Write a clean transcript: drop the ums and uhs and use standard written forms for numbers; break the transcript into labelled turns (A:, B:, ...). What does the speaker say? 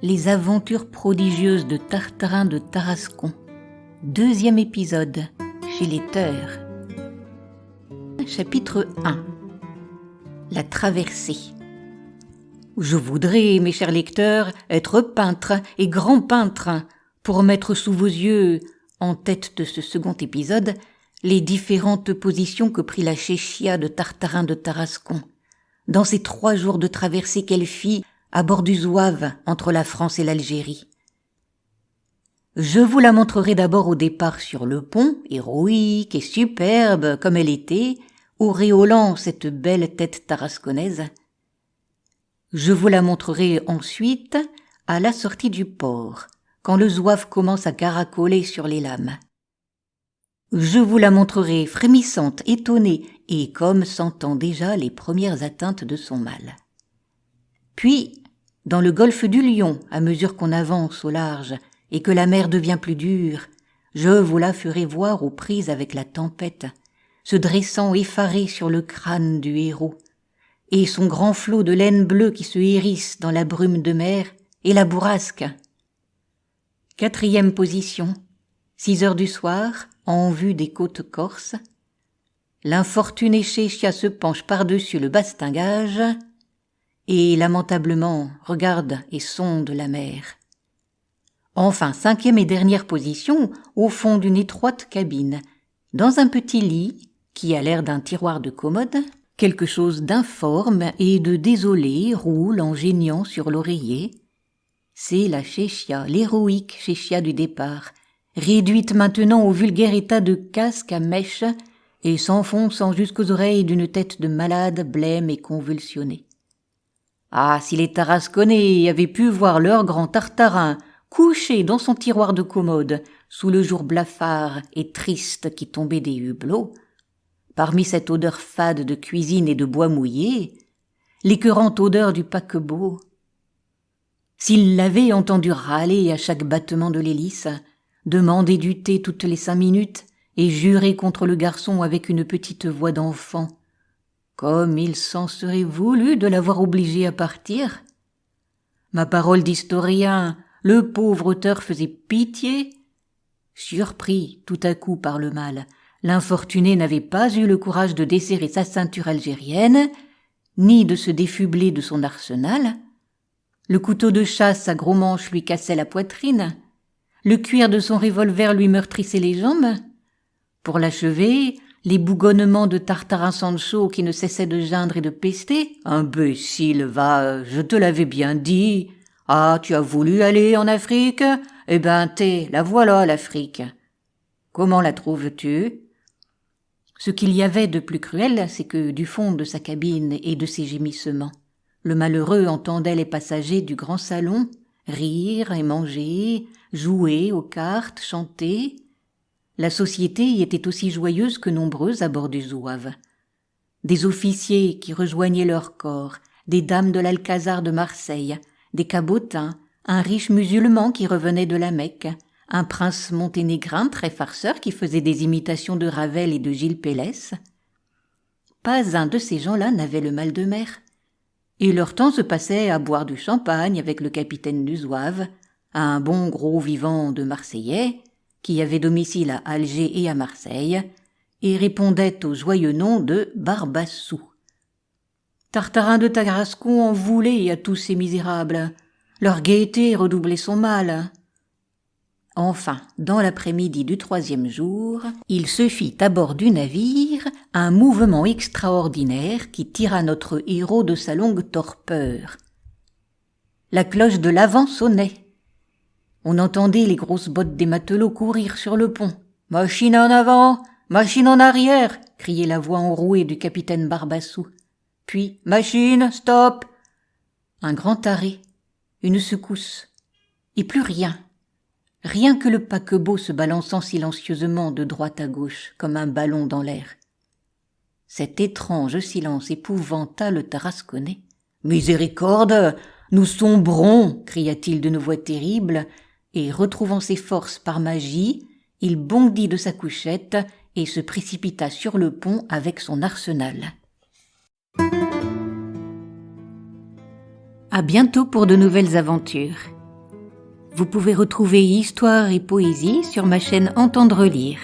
A: Les aventures prodigieuses de Tartarin de Tarascon. 2e épisode, chez les Teurs. Chapitre 1. La traversée. Je voudrais, mes chers lecteurs, être peintre et grand peintre pour mettre sous vos yeux, en tête de ce second épisode, les différentes positions que prit la chéchia de Tartarin de Tarascon dans ces 3 jours de traversée qu'elle fit à bord du Zouave entre la France et l'Algérie. Je vous la montrerai d'abord au départ sur le pont, héroïque et superbe comme elle était, auréolant cette belle tête tarasconnaise. Je vous la montrerai ensuite à la sortie du port, quand le Zouave commence à caracoler sur les lames. Je vous la montrerai frémissante, étonnée, et comme sentant déjà les premières atteintes de son mal. Puis, dans le golfe du Lion, à mesure qu'on avance au large et que la mer devient plus dure, je vous la ferai voir aux prises avec la tempête, se dressant effarée sur le crâne du héros, et son grand flot de laine bleue qui se hérisse dans la brume de mer et la bourrasque. 4e position, 6 heures du soir, en vue des côtes corses. L'infortuné chéchia se penche par-dessus le bastingage et, lamentablement, regarde et sonde la mer. Enfin, 5e et dernière position, au fond d'une étroite cabine, dans un petit lit qui a l'air d'un tiroir de commode, quelque chose d'informe et de désolé roule en geignant sur l'oreiller. C'est la chéchia, l'héroïque chéchia du départ, réduite maintenant au vulgaire état de casque à mèche et s'enfonçant jusqu'aux oreilles d'une tête de malade blême et convulsionnée. Ah, si les Tarasconnais avaient pu voir leur grand Tartarin couché dans son tiroir de commode sous le jour blafard et triste qui tombait des hublots, parmi cette odeur fade de cuisine et de bois mouillé, l'écœurante odeur du paquebot, s'ils l'avaient entendu râler à chaque battement de l'hélice, demander du thé toutes les 5 minutes et jurer contre le garçon avec une petite voix d'enfant, comme il s'en serait voulu de l'avoir obligé à partir. Ma parole d'historien, le pauvre auteur faisait pitié. Surpris tout à coup par le mal, l'infortuné n'avait pas eu le courage de desserrer sa ceinture algérienne, ni de se défubler de son arsenal. Le couteau de chasse à gros manches lui cassait la poitrine. Le cuir de son revolver lui meurtrissait les jambes. Pour l'achever, les bougonnements de Tartarin Sancho qui ne cessaient de geindre et de pester. « Imbécile, va, je te l'avais bien dit. Ah, tu as voulu aller en Afrique ? Eh ben, la voilà, l'Afrique. Comment la trouves-tu » Ce qu'il y avait de plus cruel, c'est que du fond de sa cabine et de ses gémissements, le malheureux entendait les passagers du grand salon rire et manger, jouer aux cartes, chanter. La société y était aussi joyeuse que nombreuse à bord du Zouave. Des officiers qui rejoignaient leur corps, des dames de l'Alcazar de Marseille, des cabotins, un riche musulman qui revenait de la Mecque, un prince monténégrin très farceur qui faisait des imitations de Ravel et de Gilles Pélès. Pas un de ces gens-là n'avait le mal de mer. Et leur temps se passait à boire du champagne avec le capitaine du Zouave, un bon gros vivant de Marseillais, qui avait domicile à Alger et à Marseille, et répondait au joyeux nom de Barbassou. Tartarin de Tarascon en voulait à tous ces misérables. Leur gaieté redoublait son mal. Enfin, dans l'après-midi du 3e jour, il se fit à bord du navire un mouvement extraordinaire qui tira notre héros de sa longue torpeur. La cloche de l'avant sonnait. On entendait les grosses bottes des matelots courir sur le pont. « Machine en avant, machine en arrière !» criait la voix enrouée du capitaine Barbassou. Puis « Machine, stop !» Un grand arrêt, une secousse, et plus rien. Rien que le paquebot se balançant silencieusement de droite à gauche, comme un ballon dans l'air. Cet étrange silence épouvanta le Tarasconnais. « Miséricorde, nous sombrons !» cria-t-il d'une voix terrible, et retrouvant ses forces par magie, il bondit de sa couchette et se précipita sur le pont avec son arsenal. À bientôt pour de nouvelles aventures. Vous pouvez retrouver Histoire et poésie sur ma chaîne Entendre lire.